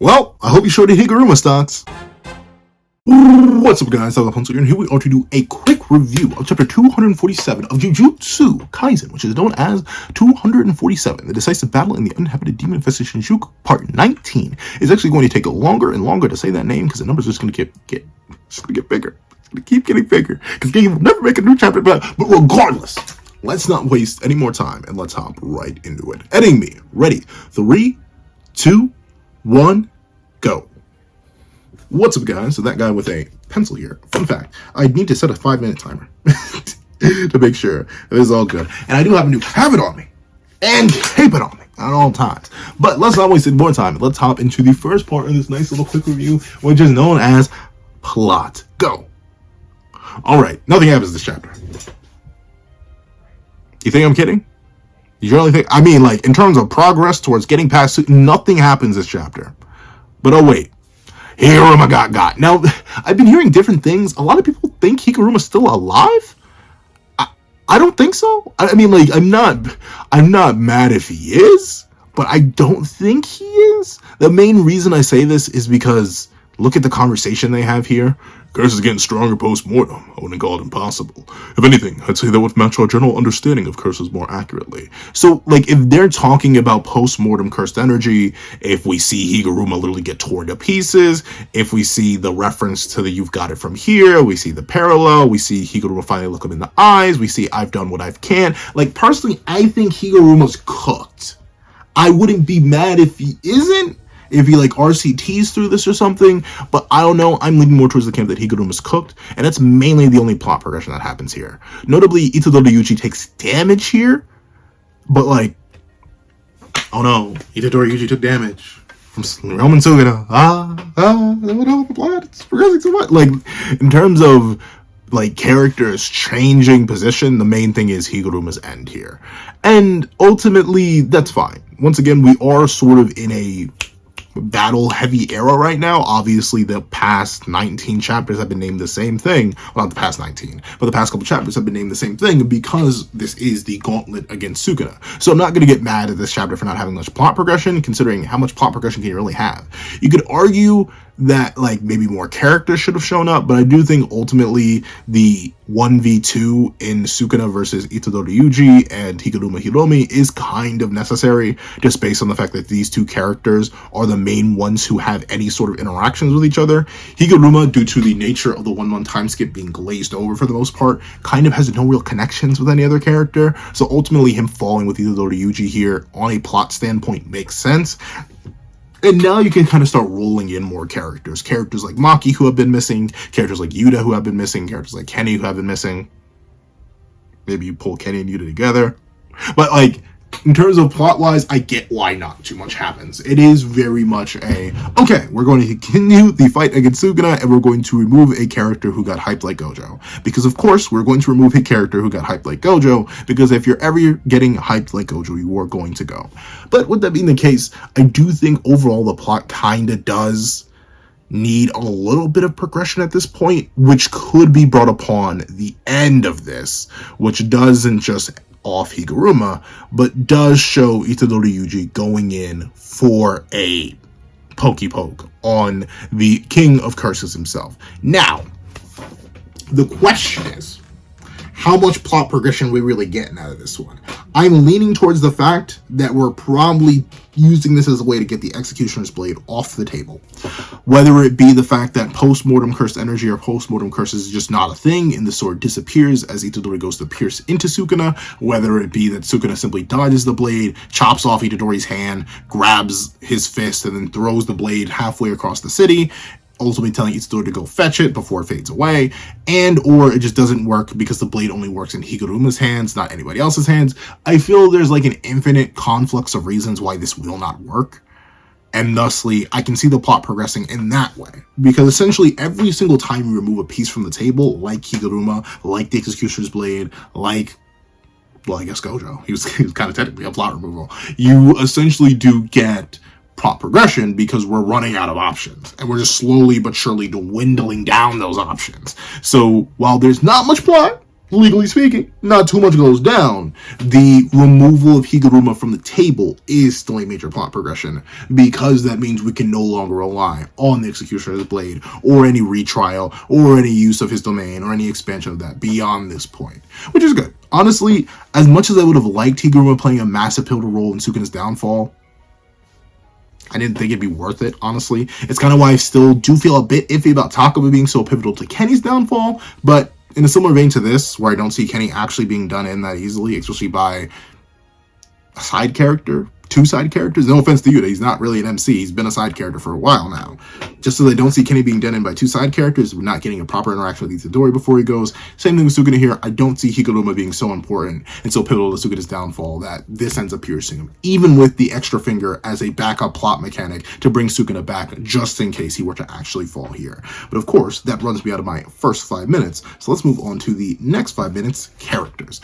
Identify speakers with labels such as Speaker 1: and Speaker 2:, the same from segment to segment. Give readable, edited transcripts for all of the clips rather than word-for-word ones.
Speaker 1: Well, I hope you showed the Higuruma stocks. What's up, guys? I'm Pencil here, and here we are to do a quick review of chapter 247 of Jujutsu Kaisen, which is known as 247, the decisive battle in the uninhabited demon infested Shinjuku, part 19. It's actually going to take longer and longer to say that name because the numbers are just going to get bigger. It's going to keep getting bigger because game will never make a new chapter. But regardless, let's not waste any more time and let's hop right into it. Editing me, ready? 3, 2, 1, go. What's up, guys? So that guy with a pencil here. Fun fact, I need to set a 5-minute timer to make sure this is all good. And I do happen to have it on me and keep it on me at all times. But let's not waste any more time. Let's hop into the first part of this nice little quick review, which is known as plot. Go. All right, nothing happens this chapter. You think I'm kidding? You really think? I mean, like, in terms of progress towards getting past, nothing happens this chapter. But oh wait, Higuruma got. Now, I've been hearing different things. A lot of people think Higuruma's still alive. I don't think so. I mean, like, I'm not mad if he is, but I don't think he is. The main reason I say this is because look at the conversation they have here. Curse is getting stronger post-mortem. I wouldn't call it impossible. If anything, I'd say that would match our general understanding of curses more accurately. So, like, if they're talking about post-mortem cursed energy, if we see Higuruma literally get torn to pieces, if we see the reference to the you've got it from here, we see the parallel, we see Higuruma finally look him in the eyes, we see I've done what I can. Like, personally, I think Higuruma's cooked. I wouldn't be mad if he isn't, if he like RCTs through this or something, but I don't know. I'm leaning more towards the camp that Higuruma's cooked, and that's mainly the only plot progression that happens here. Notably, Itadori Yuji takes damage here, but like, oh no, Itadori Yuji took damage from Roman Sugata. The plot, it's progressing so much. Like, in terms of like characters changing position, the main thing is Higuruma's end here, and ultimately that's fine. Once again, we are sort of in a battle heavy era right now. Obviously the past 19 chapters have been named the same thing. Well, not the past 19, but the past couple chapters have been named the same thing because this is the gauntlet against Sukuna. So I'm not going to get mad at this chapter for not having much plot progression, considering how much plot progression can you really have. You could argue that like maybe more characters should have shown up, but I do think ultimately the 1v2 in Sukuna versus Itadori Yuji and Higuruma Hiromi is kind of necessary, just based on the fact that these two characters are the main ones who have any sort of interactions with each other. Higuruma, due to the nature of the 1-1 time skip being glazed over for the most part, kind of has no real connections with any other character, so ultimately him falling with Itadori Yuji here on a plot standpoint makes sense. And now you can kind of start rolling in more characters. Characters like Maki who have been missing, characters like Yuta who have been missing, characters like Kenny who have been missing. Maybe you pull Kenny and Yuta together. But like, in terms of plot-wise, I get why not too much happens. It is very much a, okay, we're going to continue the fight against Sukuna, and we're going to remove a character who got hyped like Gojo. Because, of course, we're going to remove a character who got hyped like Gojo, because if you're ever getting hyped like Gojo, you are going to go. But with that being the case, I do think overall the plot kind of does need a little bit of progression at this point, which could be brought upon the end of this, which doesn't just off Higuruma, but does show Itadori Yuji going in for a pokey poke on the King of Curses himself. Now, the question is, how much plot progression we really getting out of this one? I'm leaning towards the fact that we're probably using this as a way to get the Executioner's Blade off the table. Whether it be the fact that post-mortem cursed energy or post-mortem curses is just not a thing and the sword disappears as Itadori goes to pierce into Sukuna, whether it be that Sukuna simply dodges the blade, chops off Itadori's hand, grabs his fist, and then throws the blade halfway across the city, ultimately telling Itadori to go fetch it before it fades away, and or it just doesn't work because the blade only works in Higuruma's hands, not anybody else's hands. I feel there's like an infinite conflux of reasons why this will not work, and thusly I can see the plot progressing in that way, because essentially every single time you remove a piece from the table, like Higuruma, like the Executioner's Blade, like, well, I guess Gojo, he was kind of technically a plot removal, you essentially do get plot progression because we're running out of options and we're just slowly but surely dwindling down those options. So while there's not much plot, legally speaking, not too much goes down. The removal of Higuruma from the table is still a major plot progression, because that means we can no longer rely on the Executioner's Blade, or any retrial, or any use of his domain, or any expansion of that beyond this point, which is good. Honestly, as much as I would have liked Higuruma playing a massive pivotal role in Sukuna's downfall, I didn't think it'd be worth it, honestly. It's kind of why I still do feel a bit iffy about Takuma being so pivotal to Kenny's downfall, but in a similar vein to this, where I don't see Kenny actually being done in that easily, especially by a side character, two side characters. No offense to you, he's not really an MC. He's been a side character for a while now. Just as I don't see Kenny being done in by two side characters, we're not getting a proper interaction with Itadori before he goes. Same thing with Sukuna here. I don't see Higuruma being so important and so pivotal to Sukuna's downfall that this ends up piercing him, even with the extra finger as a backup plot mechanic to bring Sukuna back just in case he were to actually fall here. But of course, that runs me out of my first 5 minutes. So let's move on to the next 5 minutes, characters.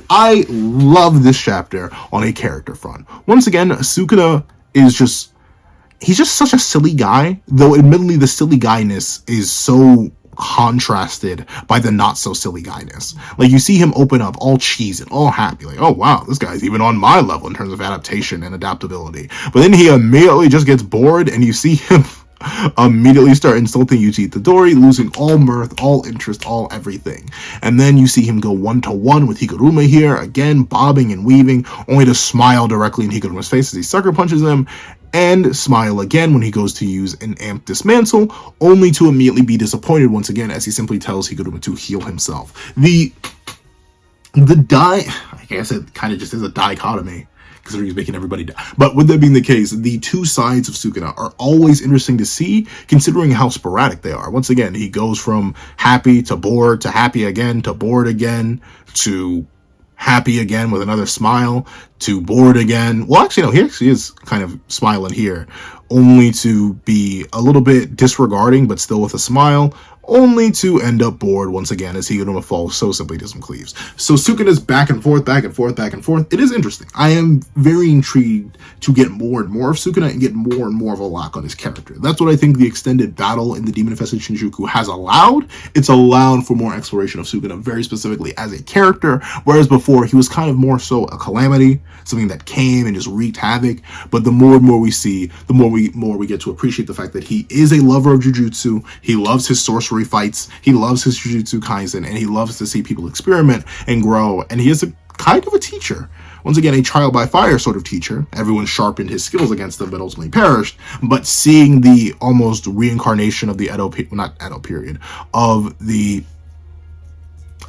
Speaker 1: I love this chapter on a character front. Once again, Sukuna is he's just such a silly guy, though admittedly the silly guyness is so contrasted by the not so silly guyness. Like, you see him open up all cheesy and all happy, like, oh wow, this guy's even on my level in terms of adaptation and adaptability. But then he immediately just gets bored, and you see him immediately start insulting Yuji Itadori, losing all mirth, all interest, all everything. And then you see him go one-to-one with Higuruma here, again bobbing and weaving, only to smile directly in Higuruma's face as he sucker punches him, and smile again when he goes to use an amp dismantle, only to immediately be disappointed once again as he simply tells Higuruma to heal himself. I guess it kind of just is a dichotomy, considering he's making everybody die. But with that being the case, the two sides of Sukuna are always interesting to see, considering how sporadic they are. Once again, he goes from happy to bored, to happy again, to bored again, to happy again with another smile, to bored again. Well, actually, no, he actually is kind of smiling here, only to be a little bit disregarding, but still with a smile, only to end up bored once again as Higuruma falls so simply to some cleaves. So Sukuna's back and forth, back and forth, back and forth. It is interesting. I am very intrigued to get more and more of Sukuna and get more and more of a lock on his character. That's what I think the extended battle in the Demon-Infested Shinjuku has allowed. It's allowed for more exploration of Sukuna very specifically as a character, whereas before he was kind of more so a calamity, something that came and just wreaked havoc. But the more and more we see, the more we get to appreciate the fact that he is a lover of Jujutsu. He loves his sorcery fights, he loves his Jujutsu Kaisen, and he loves to see people experiment and grow, and he is a kind of a teacher. Once again, a trial by fire sort of teacher. Everyone sharpened his skills against him, but ultimately perished. But seeing the almost reincarnation of the Edo period, of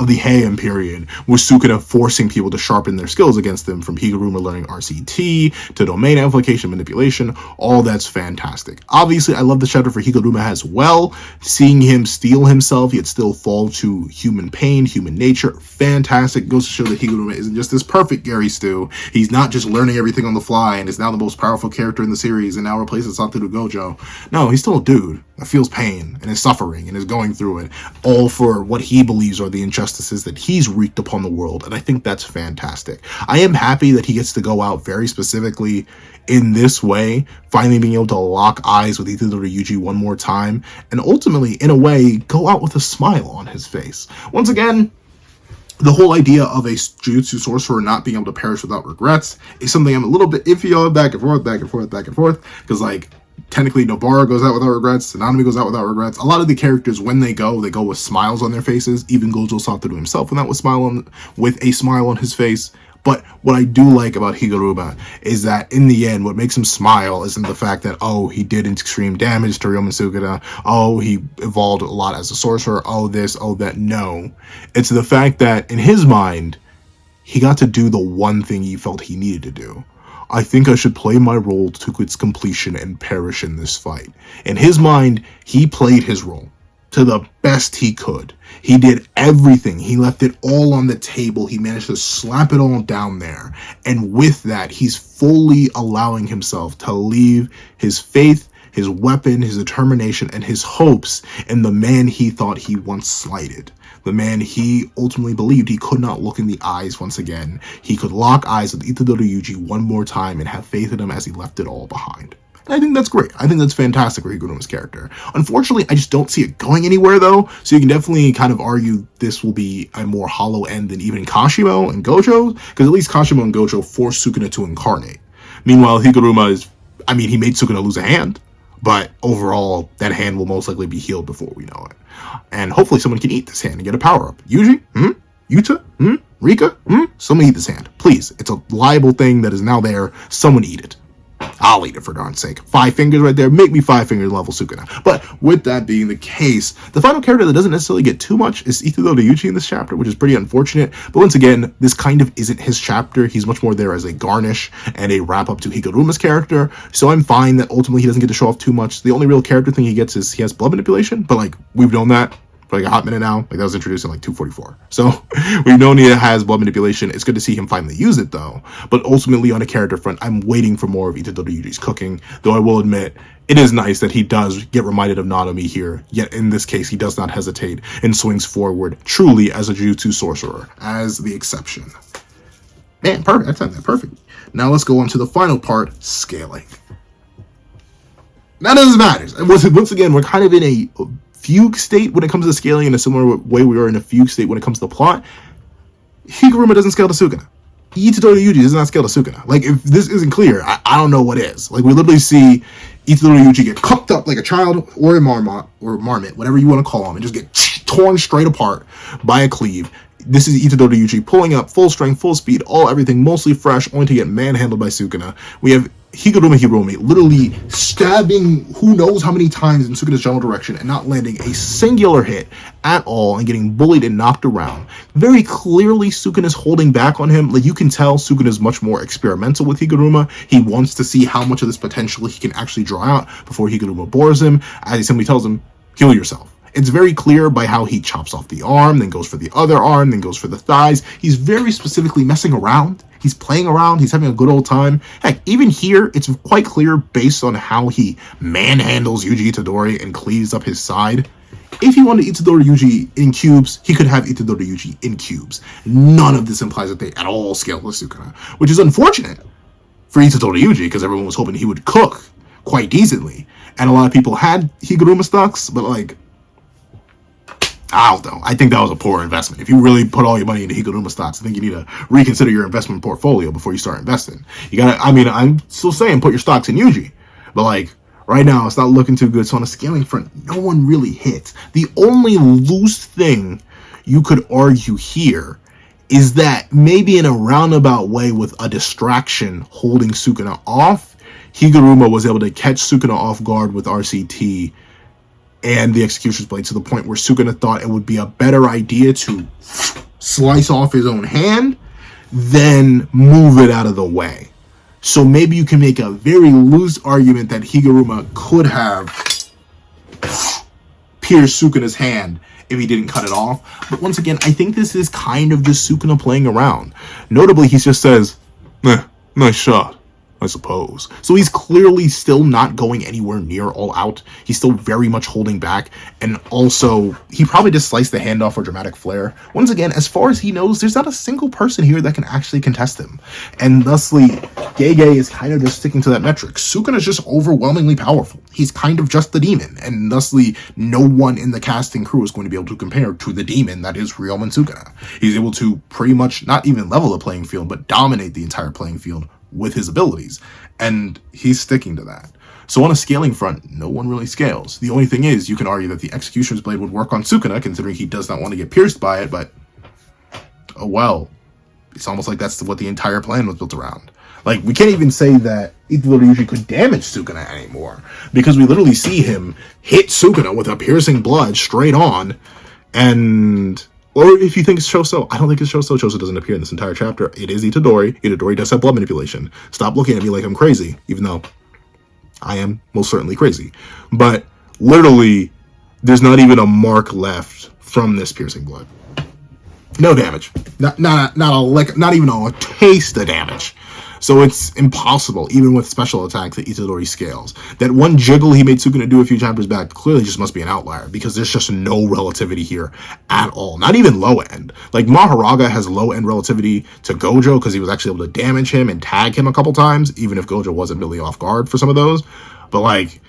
Speaker 1: the Heian period, with Sukuna forcing people to sharpen their skills against them, from Higuruma learning RCT to domain amplification, manipulation, all that's fantastic. Obviously, I love the chapter for Higuruma as well. Seeing him steel himself, yet still fall to human pain, human nature, fantastic. Goes to show that Higuruma isn't just this perfect Gary Stu. He's not just learning everything on the fly and is now the most powerful character in the series and now replaces Satoru Gojo. No, he's still a dude that feels pain and is suffering and is going through it, all for what he believes are the injustices that he's wreaked upon the world, and I think that's fantastic. I am happy that he gets to go out very specifically in this way, finally being able to lock eyes with Itadori Yuji one more time, and ultimately, in a way, go out with a smile on his face. Once again, the whole idea of a Jujutsu sorcerer not being able to perish without regrets is something I'm a little bit iffy on, back and forth, back and forth, back and forth, because, like, technically Nobara goes out without regrets, Nanami goes out without regrets. A lot of the characters, when they go with smiles on their faces. Even Gojo Satoru himself went out with a smile on his face. But what I do like about Higuruma is that in the end, what makes him smile isn't the fact that, oh, he did extreme damage to Ryomen Sukuna, oh, he evolved a lot as a sorcerer, oh, this, oh, that. No. It's the fact that in his mind, he got to do the one thing he felt he needed to do. I think I should play my role to its completion and perish in this fight. In his mind, he played his role to the best he could. He did everything. He left it all on the table. He managed to slap it all down there. And with that, he's fully allowing himself to leave his faith, his weapon, his determination, and his hopes in the man he thought he once slighted. The man he ultimately believed he could not look in the eyes once again. He could lock eyes with Itadori Yuji one more time and have faith in him as he left it all behind. I think that's great. I think that's fantastic for Higuruma's character. Unfortunately, I just don't see it going anywhere, though, so you can definitely kind of argue this will be a more hollow end than even Kashimo and Gojo, because at least Kashimo and Gojo forced Sukuna to incarnate. Meanwhile, Higuruma is, I mean, he made Sukuna lose a hand, but overall, that hand will most likely be healed before we know it. And hopefully someone can eat this hand and get a power-up. Yuji? Yuta? Rika? Someone eat this hand. Please. It's a liable thing that is now there. Someone eat it. I'll eat it for darn's sake. 5 fingers right there. Make me 5 fingers level Sukuna. But with that being the case, the final character that doesn't necessarily get too much is Itadori Yuji in this chapter, which is pretty unfortunate. But once again, this kind of isn't his chapter. He's much more there as a garnish and a wrap-up to Higuruma's character. So I'm fine that ultimately he doesn't get to show off too much. The only real character thing he gets is he has blood manipulation. But, like, we've known that for like a hot minute now. Like, that was introduced in like 244. So we've known he has blood manipulation. It's good to see him finally use it, though. But ultimately, on a character front, I'm waiting for more of Itadori Yuji's cooking. Though I will admit, it is nice that he does get reminded of Nanami here. Yet in this case, he does not hesitate and swings forward truly as a Jujutsu sorcerer, as the exception. Man, perfect. I timed that perfect. Now let's go on to the final part, scaling. None of this matters. And once again, we're kind of in a fugue state when it comes to scaling in a similar way we are in a fugue state when it comes to the plot. Higuruma doesn't scale to Sukuna. Itadori Yuji does not scale to Sukuna. Like, if this isn't clear, I don't know what is. Like, we literally see Itadori Yuji get cooked up like a child or a marmot, whatever you want to call him, and just get torn straight apart by a cleave. This is Itadori Yuji pulling up full strength, full speed, everything mostly fresh, only to get manhandled by Sukuna. We have Higuruma Hiromi literally stabbing who knows how many times in Sukuna's general direction and not landing a singular hit at all and getting bullied and knocked around. Very clearly, Sukuna's holding back on him. Like, you can tell Sukuna's much more experimental with Higuruma. He wants to see how much of this potential he can actually draw out before Higuruma bores him, as he simply tells him, heal yourself. It's very clear by how he chops off the arm, then goes for the other arm, then goes for the thighs. He's very specifically messing around. He's playing around. He's having a good old time. Heck, even here, it's quite clear based on how he manhandles Yuji Itadori and cleaves up his side. If he wanted Itadori Yuji in cubes, he could have Itadori Yuji in cubes. None of this implies that they at all scale with Sukuna, which is unfortunate for Itadori Yuji because everyone was hoping he would cook quite decently. And a lot of people had Higuruma stocks, but like, I don't know. I think that was a poor investment. If you really put all your money into Higuruma stocks, I think you need to reconsider your investment portfolio before you start investing. You gotta, I mean, I'm still saying put your stocks in Yuji, but like, right now, it's not looking too good. So on a scaling front, no one really hits. The only loose thing you could argue here is that maybe in a roundabout way with a distraction holding Sukuna off, Higuruma was able to catch Sukuna off guard with RCT and the Executioner's Blade to the point where Sukuna thought it would be a better idea to slice off his own hand than move it out of the way. So maybe you can make a very loose argument that Higuruma could have pierced Sukuna's hand if he didn't cut it off. But once again, I think this is kind of just Sukuna playing around. Notably, he just says, nice shot, I suppose. So he's clearly still not going anywhere near all out. He's still very much holding back. And also, he probably just sliced the hand off for dramatic flair. Once again, as far as he knows, there's not a single person here that can actually contest him. And thusly, Gege is kind of just sticking to that metric. Sukuna is just overwhelmingly powerful. He's kind of just the demon. And thusly, no one in the casting crew is going to be able to compare to the demon that is Ryomen Sukuna. He's able to pretty much not even level the playing field, but dominate the entire playing field with his abilities, and he's sticking to that. So on a scaling front, no one really scales. The only thing is, you can argue that the Executioner's Blade would work on Sukuna, considering he does not want to get pierced by it, but oh well. It's almost like that's what the entire plan was built around. Like, we can't even say that Itadori Yuji could damage Sukuna anymore, because we literally see him hit Sukuna with a piercing blood straight on, and or if you think it's Choso, I don't think it's Choso. Choso doesn't appear in this entire chapter. It is Itadori. Itadori does have blood manipulation. Stop looking at me like I'm crazy, even though I am most certainly crazy. But literally, there's not even a mark left from this piercing blood. No damage. Not a lick, not even a taste of damage. So it's impossible, even with special attacks, that Itadori scales. That one jiggle he made Sukuna do a few chapters back clearly just must be an outlier, because there's just no relativity here at all. Not even low end. Like, Maharaga has low end relativity to Gojo because he was actually able to damage him and tag him a couple times, even if Gojo wasn't really off guard for some of those. But like,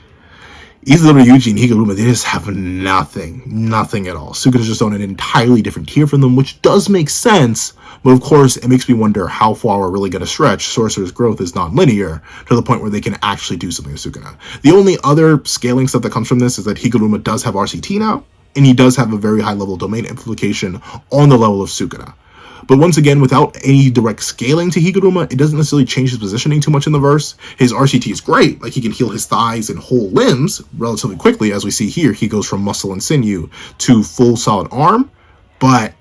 Speaker 1: Izuru, Yuji, and Higuruma, they just have nothing at all. Sukuna's just on an entirely different tier from them, which does make sense, but of course, it makes me wonder how far we're really going to stretch. Sorcerer's growth is non-linear to the point where they can actually do something with Sukuna. The only other scaling stuff that comes from this is that Higuruma does have RCT now, and he does have a very high level domain amplification on the level of Sukuna. But once again, without any direct scaling to Higuruma, it doesn't necessarily change his positioning too much in the verse. His RCT is great, like he can heal his thighs and whole limbs relatively quickly, as we see here. He goes from muscle and sinew to full solid arm, but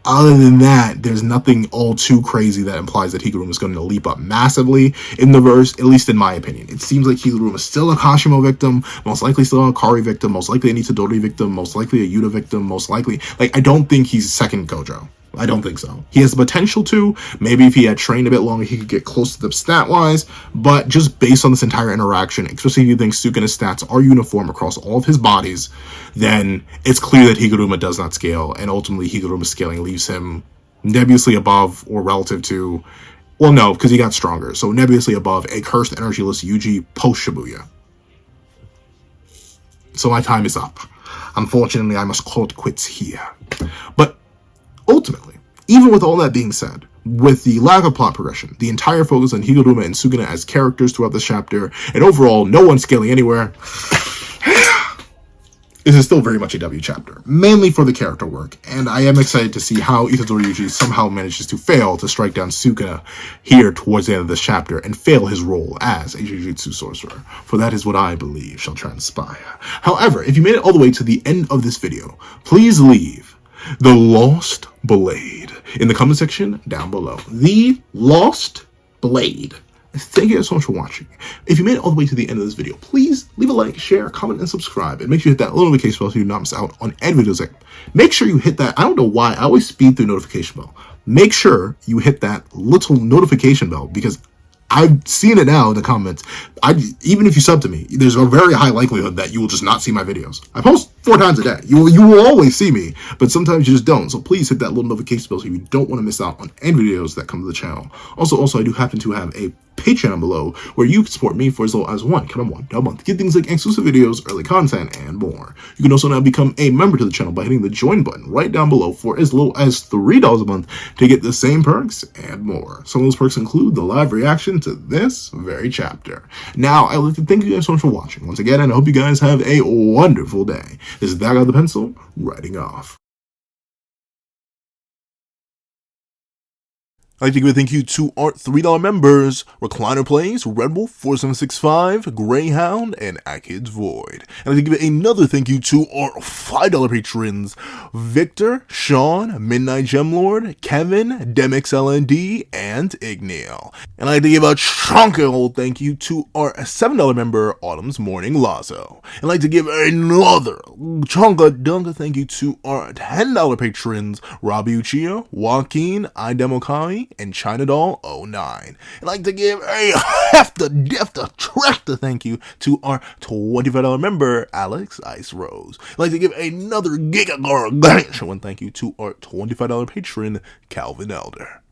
Speaker 1: other than that, there's nothing all too crazy that implies that Higuruma is going to leap up massively in the verse, at least in my opinion. It seems like Higuruma is still a Kashimo victim, most likely still a Akari victim, most likely an Itadori victim, most likely a Yuta victim, most likely... Like, I don't think he's second Gojo. I don't think so. He has the potential to. Maybe if he had trained a bit longer, he could get close to them stat-wise. But just based on this entire interaction, especially if you think Sukuna's stats are uniform across all of his bodies, then it's clear that Higuruma does not scale. And ultimately, Higuruma's scaling leaves him nebulously above or relative to... Well, no, because he got stronger. So nebulously above a cursed energyless Yuji post-Shibuya. So my time is up. Unfortunately, I must call it quits here. But ultimately, even with all that being said, with the lack of plot progression, the entire focus on Higuruma and Sukuna as characters throughout this chapter, and overall no one scaling anywhere, this is still very much a W chapter, mainly for the character work, and I am excited to see how Itadori Yuji somehow manages to fail to strike down Sukuna here towards the end of this chapter and fail his role as a Jujutsu sorcerer, for that is what I believe shall transpire. However, if you made it all the way to the end of this video, please leave the Lost Blade in the comment section down below. The Lost Blade. Thank you guys so much for watching. If you made it all the way to the end of this video, please leave a like, share, comment, and subscribe. And make sure you hit that little notification bell so you do not miss out on any videos. Make sure you hit that. I don't know why. I always speed through notification bell. Make sure you hit that little notification bell because I've seen it now in the comments. Even if you sub to me, there's a very high likelihood that you will just not see my videos. I post 4 times a day. You will always see me, but sometimes you just don't. So please hit that little notification bell so you don't want to miss out on any videos that come to the channel. Also, I do happen to have a Patreon below where you can support me for as little as $1 a month. Get things like exclusive videos, early content, and more. You can also now become a member to the channel by hitting the join button right down below for as little as $3 a month to get the same perks and more. Some of those perks include the live reaction to this very chapter. Now, I'd like to thank you guys so much for watching once again, and I hope you guys have a wonderful day. This is That Guy with the Pencil, writing off. I'd like to give a thank you to our $3 members, Recliner Plays, Red Wolf 4765, Greyhound, and Akid's Void. And I'd like to give another thank you to our $5 patrons, Victor, Sean, Midnight Gemlord, Kevin, DemixLND, and Igneal. And I'd like to give a chunky old thank you to our $7 member, Autumn's Morning Lazo. And I'd like to give another chunka thank you to our $10 patrons, Robbie Uchiha, Joaquin, Idemokai, and China Doll 09. I'd like to give a tractor thank you to our $25 member, Alex Ice Rose. I'd like to give another giga gargantuan thank you to our $25 patron, Calvin Elder.